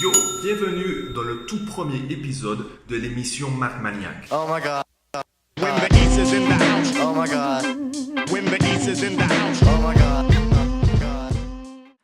Yo, bienvenue dans le tout premier épisode de l'émission Math Maniac. Oh my god. When the East is in the house. Oh my god. When the East is in the house. Oh my god.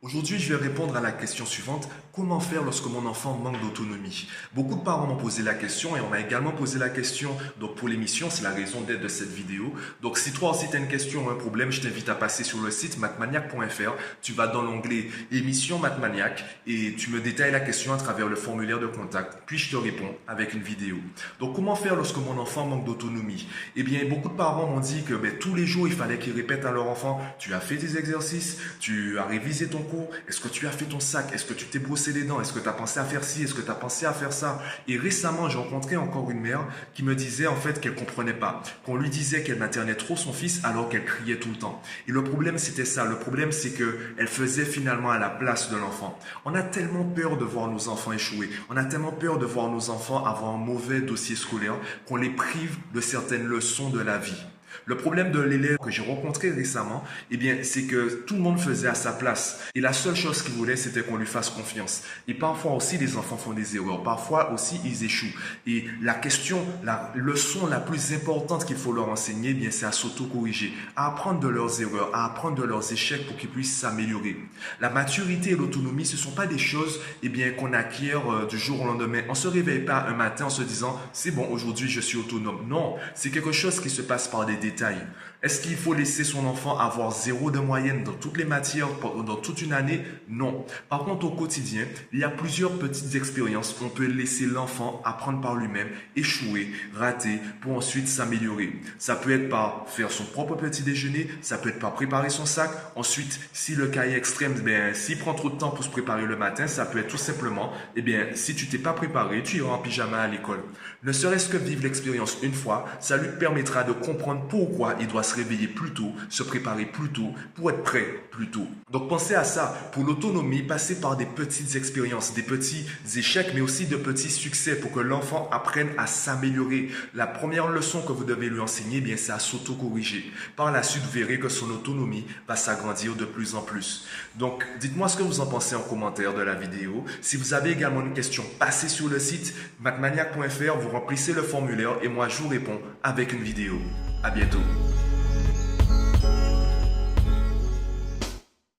Aujourd'hui, je vais répondre à la question suivante. Comment faire lorsque mon enfant manque d'autonomie? Beaucoup de parents m'ont posé la question et on m'a également posé la question donc pour l'émission. C'est la raison d'être de cette vidéo. Donc si toi aussi tu as une question ou un problème, je t'invite à passer sur le site mathmaniac.fr. Tu vas dans l'onglet émission Math Maniac et tu me détailles la question à travers le formulaire de contact. Puis je te réponds avec une vidéo. Donc comment faire lorsque mon enfant manque d'autonomie? Eh bien, beaucoup de parents m'ont dit que tous les jours, il fallait qu'ils répètent à leur enfant: tu as fait tes exercices, tu as révisé ton cours, est-ce que tu as fait ton sac, est-ce que tu t'es brossé les dents, est-ce que tu as pensé à faire ci, est-ce que tu as pensé à faire ça? Et récemment, j'ai rencontré encore une mère qui me disait en fait qu'elle comprenait pas, qu'on lui disait qu'elle maternait trop son fils alors qu'elle criait tout le temps. Et le problème, c'était ça. Le problème, c'est qu'elle faisait finalement à la place de l'enfant. On a tellement peur de voir nos enfants échouer, on a tellement peur de voir nos enfants avoir un mauvais dossier scolaire qu'on les prive de certaines leçons de la vie. Le problème de l'élève que j'ai rencontré récemment, eh bien, c'est que tout le monde faisait à sa place. Et la seule chose qu'il voulait, c'était qu'on lui fasse confiance. Et parfois aussi, les enfants font des erreurs. Parfois aussi, ils échouent. Et la question, la leçon la plus importante qu'il faut leur enseigner, eh bien, c'est à s'auto-corriger, à apprendre de leurs erreurs, à apprendre de leurs échecs pour qu'ils puissent s'améliorer. La maturité et l'autonomie, ce ne sont pas des choses, eh bien, qu'on acquiert du jour au lendemain. On ne se réveille pas un matin en se disant: c'est bon, aujourd'hui, je suis autonome. Non, c'est quelque chose qui se passe par des détails. Est-ce qu'il faut laisser son enfant avoir 0 de moyenne dans toutes les matières dans toute une année? Non. Par contre, au quotidien, il y a plusieurs petites expériences. On peut laisser l'enfant apprendre par lui-même, échouer, rater, pour ensuite s'améliorer. Ça peut être par faire son propre petit déjeuner, ça peut être par préparer son sac. Ensuite, si le cas est extrême, s'il prend trop de temps pour se préparer le matin, ça peut être tout simplement, si tu t'es pas préparé, tu iras en pyjama à l'école. Ne serait-ce que vivre l'expérience une fois, ça lui permettra de comprendre pourquoi il doit se réveiller plus tôt, se préparer plus tôt, pour être prêt plus tôt. Donc pensez à ça. Pour l'autonomie, passez par des petites expériences, des petits échecs, mais aussi de petits succès pour que l'enfant apprenne à s'améliorer. La première leçon que vous devez lui enseigner, c'est à s'auto-corriger. Par la suite, vous verrez que son autonomie va s'agrandir de plus en plus. Donc, dites-moi ce que vous en pensez en commentaire de la vidéo. Si vous avez également une question, passez sur le site mathmaniac.fr, vous remplissez le formulaire et moi, je vous réponds avec une vidéo. À bientôt.